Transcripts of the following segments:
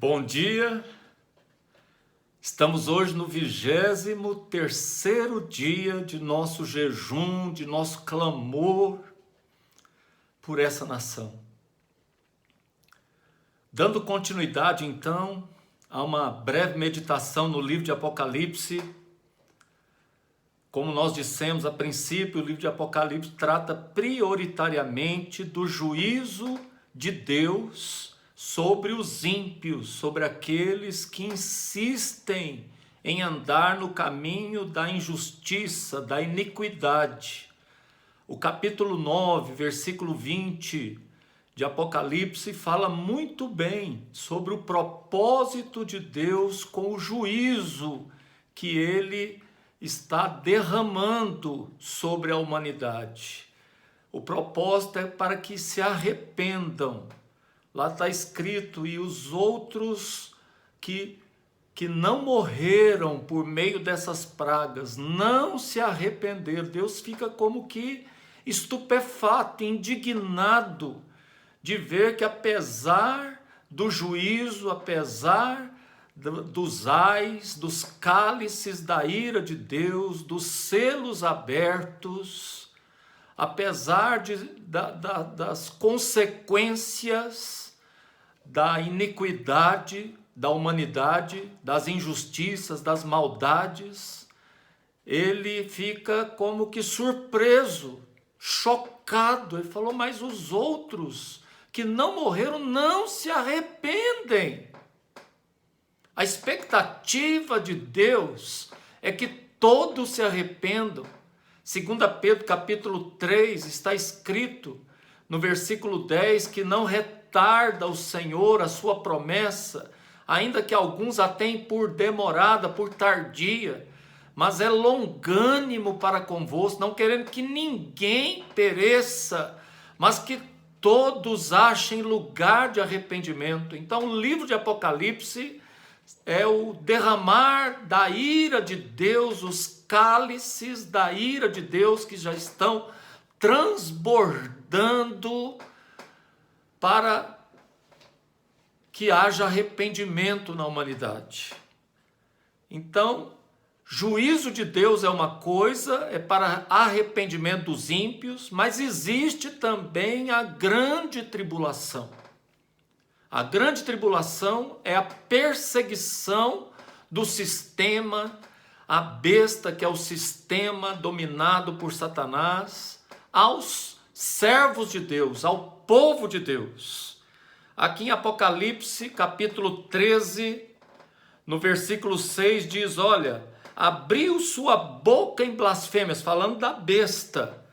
Bom dia, estamos hoje no 23º dia de nosso jejum, de nosso clamor por essa nação. Dando continuidade então a uma breve meditação no livro de Apocalipse, como nós dissemos a princípio, o livro de Apocalipse trata prioritariamente do juízo de Deus sobre os ímpios, sobre aqueles que insistem em andar no caminho da injustiça, da iniquidade. O capítulo 9, versículo 20 de Apocalipse fala muito bem sobre o propósito de Deus com o juízo que ele está derramando sobre a humanidade. O propósito é para que se arrependam. Lá está escrito, e os outros que não morreram por meio dessas pragas, não se arrependeram. Deus fica como que estupefato, indignado, de ver que apesar do juízo, apesar dos ais, dos cálices da ira de Deus, dos selos abertos, apesar das consequências da iniquidade da humanidade, das injustiças, das maldades, ele fica como que surpreso, chocado. Ele falou, mas os outros que não morreram não se arrependem. A expectativa de Deus é que todos se arrependam. 2 Pedro capítulo 3 está escrito no versículo 10 que não retarda o Senhor a sua promessa, ainda que alguns a tenham por demorada, por tardia, mas é longânimo para convosco, não querendo que ninguém pereça, mas que todos achem lugar de arrependimento. Então o livro de Apocalipse é o derramar da ira de Deus, os cálices da ira de Deus que já estão transbordando para que haja arrependimento na humanidade. Então, juízo de Deus é uma coisa, é para arrependimento dos ímpios, mas existe também a grande tribulação. A grande tribulação é a perseguição do sistema, a besta, que é o sistema dominado por Satanás, aos servos de Deus, ao povo de Deus. Aqui em Apocalipse, capítulo 13, no versículo 6, diz, olha, abriu sua boca em blasfêmias, falando da besta,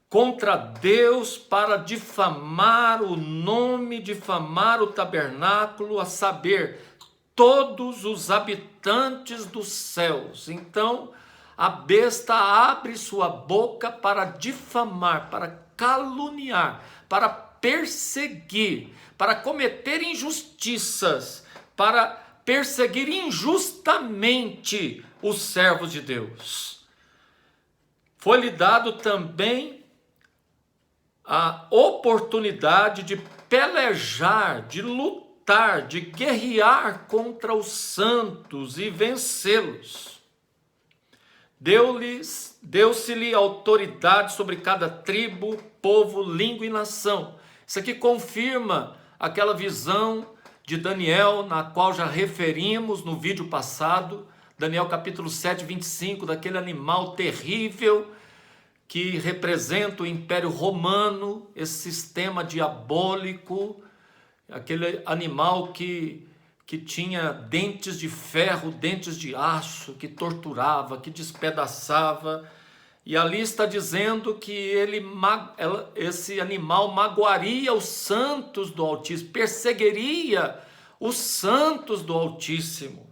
contra Deus para difamar o nome, difamar o tabernáculo, a saber, todos os habitantes dos céus. Então, a besta abre sua boca para difamar, para caluniar, para perseguir, para cometer injustiças, para perseguir injustamente os servos de Deus. Foi-lhe dado também a oportunidade de pelejar, de lutar, de guerrear contra os santos e vencê-los. Deu-se-lhe autoridade sobre cada tribo, povo, língua e nação. Isso aqui confirma aquela visão de Daniel, na qual já referimos no vídeo passado, Daniel capítulo 7, 25, daquele animal terrível que representa o Império Romano, esse sistema diabólico, aquele animal que tinha dentes de ferro, dentes de aço, que torturava, que despedaçava. E ali está dizendo que esse animal magoaria os santos do Altíssimo, perseguiria os santos do Altíssimo.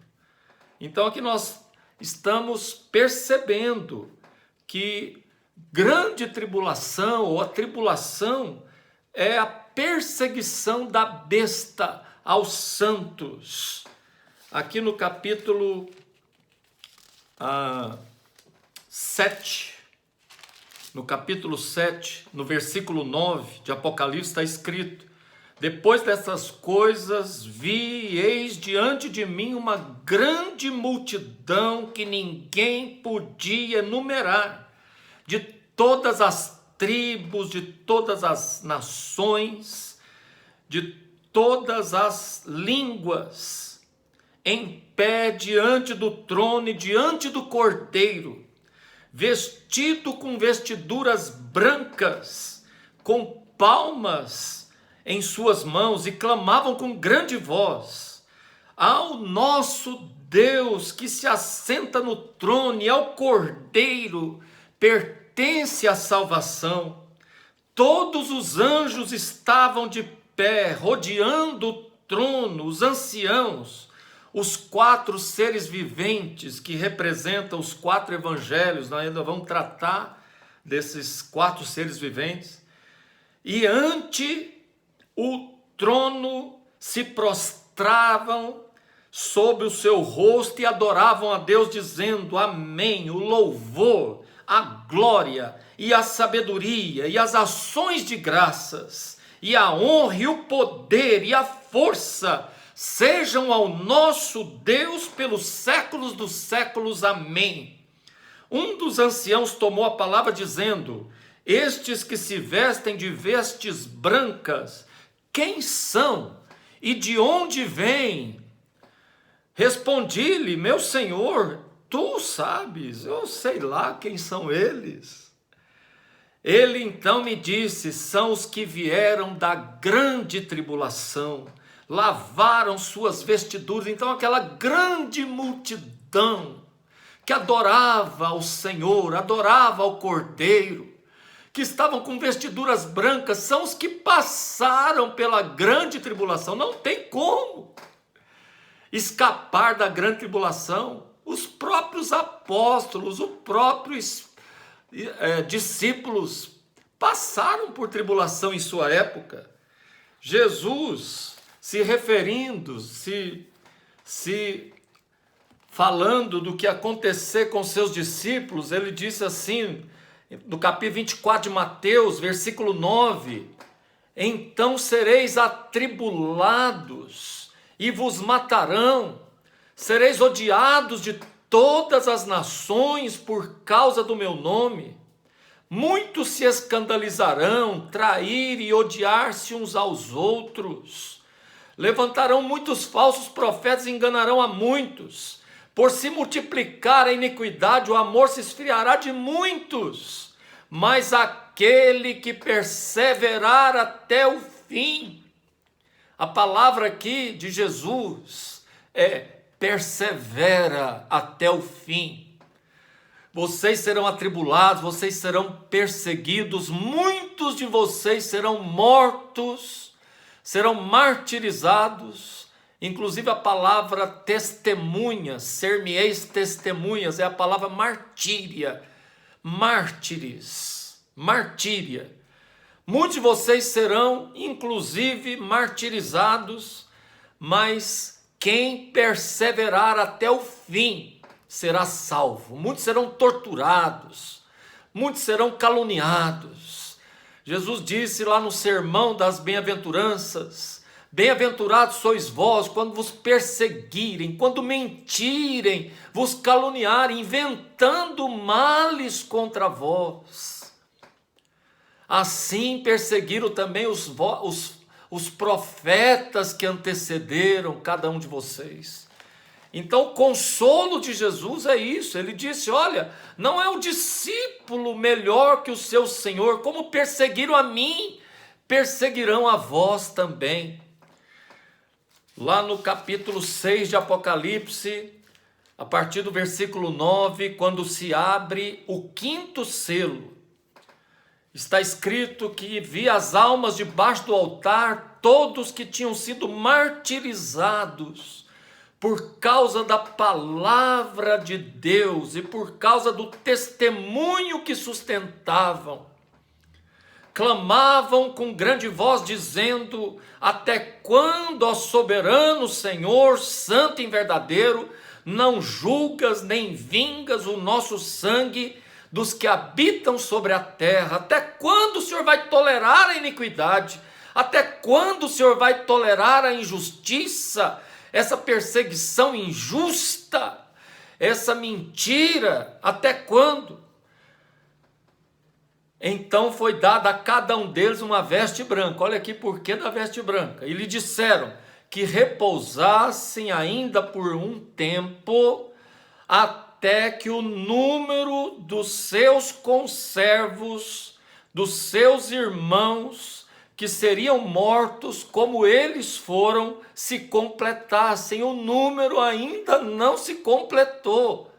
Então aqui nós estamos percebendo que grande tribulação, ou a tribulação, é a perseguição da besta aos santos. Aqui no capítulo 7, no capítulo 7, no versículo 9 de Apocalipse está escrito, Depois dessas coisas, vi, eis diante de mim uma grande multidão que ninguém podia enumerar, de todas as tribos, de todas as nações, de todas as línguas, em pé diante do trono e diante do Cordeiro, vestido com vestiduras brancas, com palmas em suas mãos, e clamavam com grande voz: ao nosso Deus que se assenta no trono e ao Cordeiro pertence a salvação. Todos os anjos estavam de pé, rodeando o trono, os anciãos, os 4 seres viventes que representam os 4 evangelhos. Nós ainda vamos tratar desses 4 seres viventes. E ante o trono se prostravam sobre o seu rosto e adoravam a Deus, dizendo: amém. O louvor, a glória e a sabedoria e as ações de graças e a honra e o poder e a força sejam ao nosso Deus pelos séculos dos séculos. Amém. Um dos anciãos tomou a palavra dizendo: estes que se vestem de vestes brancas, quem são e de onde vêm? Respondi-lhe: meu senhor, tu sabes. Eu sei lá quem são eles. Ele então me disse: são os que vieram da grande tribulação, lavaram suas vestiduras. Então aquela grande multidão que adorava ao Senhor, adorava ao Cordeiro, que estavam com vestiduras brancas, são os que passaram pela grande tribulação. Não tem como escapar da grande tribulação. Os próprios apóstolos, os próprios discípulos passaram por tribulação em sua época. Jesus, se referindo, falando do que ia acontecer com seus discípulos, ele disse assim, no capítulo 24 de Mateus, versículo 9: então sereis atribulados e vos matarão, sereis odiados de todas as nações por causa do meu nome. Muitos se escandalizarão, trair e odiar-se uns aos outros. Levantarão muitos falsos profetas e enganarão a muitos. Por se multiplicar a iniquidade, o amor se esfriará de muitos. Mas aquele que perseverar até o fim, a palavra aqui de Jesus é persevera até o fim. Vocês serão atribulados, vocês serão perseguidos, muitos de vocês serão mortos, serão martirizados. Inclusive a palavra testemunha, ser-me-eis testemunhas, é a palavra martíria, mártires, martíria. Muitos de vocês serão inclusive martirizados, mas quem perseverar até o fim será salvo. Muitos serão torturados, muitos serão caluniados. Jesus disse lá no sermão das bem-aventuranças: bem-aventurados sois vós quando vos perseguirem, quando mentirem, vos caluniarem, inventando males contra vós. Assim perseguiram também os profetas que antecederam cada um de vocês. Então o consolo de Jesus é isso. Ele disse: olha, não é o discípulo melhor que o seu Senhor. Como perseguiram a mim, perseguirão a vós também. Lá no capítulo 6 de Apocalipse, a partir do versículo 9, quando se abre o 5º selo, está escrito que vi as almas debaixo do altar, todos que tinham sido martirizados por causa da palavra de Deus e por causa do testemunho que sustentavam. Clamavam com grande voz, dizendo: até quando, ó soberano Senhor, santo e verdadeiro, não julgas nem vingas o nosso sangue dos que habitam sobre a terra? Até quando o Senhor vai tolerar a iniquidade? Até quando o Senhor vai tolerar a injustiça, essa perseguição injusta, essa mentira? Até quando? Então foi dada a cada um deles uma veste branca. Olha aqui por que da veste branca. E lhe disseram que repousassem ainda por um tempo, até que o número dos seus conservos, dos seus irmãos, que seriam mortos como eles foram, se completassem. O número ainda não se completou.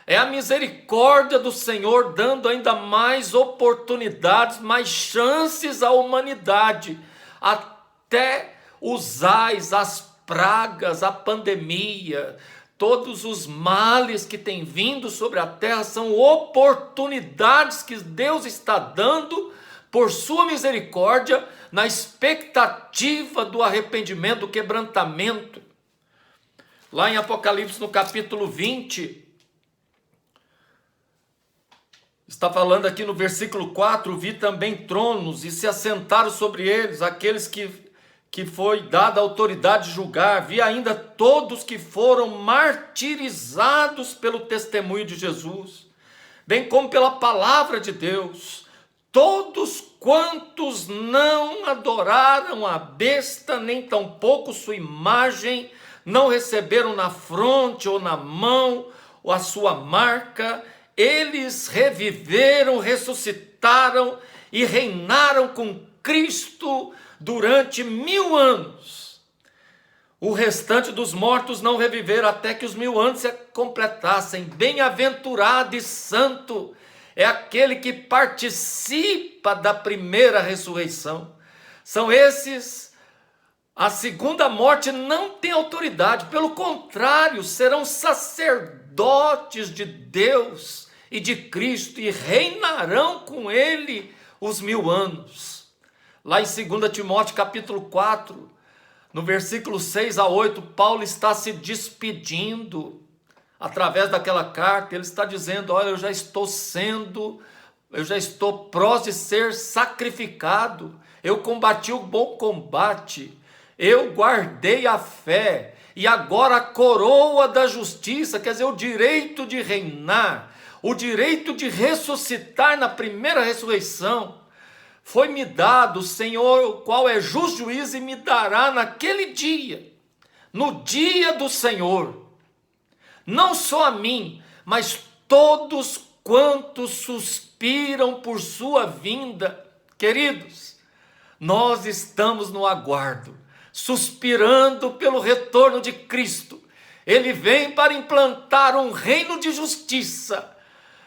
É a misericórdia do Senhor dando ainda mais oportunidades, mais chances à humanidade, até os ais, as pragas, a pandemia, todos os males que têm vindo sobre a terra são oportunidades que Deus está dando por sua misericórdia, na expectativa do arrependimento, do quebrantamento. Lá em Apocalipse, no capítulo 20, está falando aqui no versículo 4, vi também tronos e se assentaram sobre eles aqueles que foi dada a autoridade de julgar. Vi ainda todos que foram martirizados pelo testemunho de Jesus, bem como pela palavra de Deus. Todos quantos não adoraram a besta, nem tampouco sua imagem, não receberam na fronte ou na mão ou a sua marca, eles reviveram, ressuscitaram e reinaram com Cristo durante 1000 anos. O restante dos mortos não reviveram até que os 1000 anos se completassem. Bem-aventurado e santo é aquele que participa da primeira ressurreição. São esses, a segunda morte não tem autoridade, pelo contrário, serão sacerdotes de Deus e de Cristo e reinarão com ele os 1000 anos. Lá em 2 Timóteo capítulo 4, no versículo 6 a 8, Paulo está se despedindo. Através daquela carta, ele está dizendo: olha, eu já estou próximo de ser sacrificado, eu combati o bom combate, eu guardei a fé, e agora a coroa da justiça, quer dizer, o direito de reinar, o direito de ressuscitar na primeira ressurreição, foi-me dado. O Senhor, o qual é justo juiz, e me dará naquele dia, no dia do Senhor, não só a mim, mas todos quantos suspiram por sua vinda. Queridos, nós estamos no aguardo, suspirando pelo retorno de Cristo. Ele vem para implantar um reino de justiça.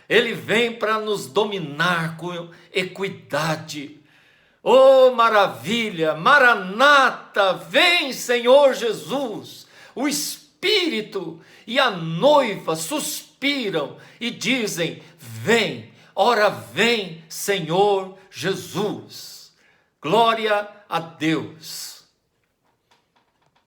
Ele vem para nos dominar com equidade. Oh, maravilha! Maranata, vem, Senhor Jesus! O Espírito e a noiva suspiram e dizem: vem, ora vem, Senhor Jesus. Glória a Deus.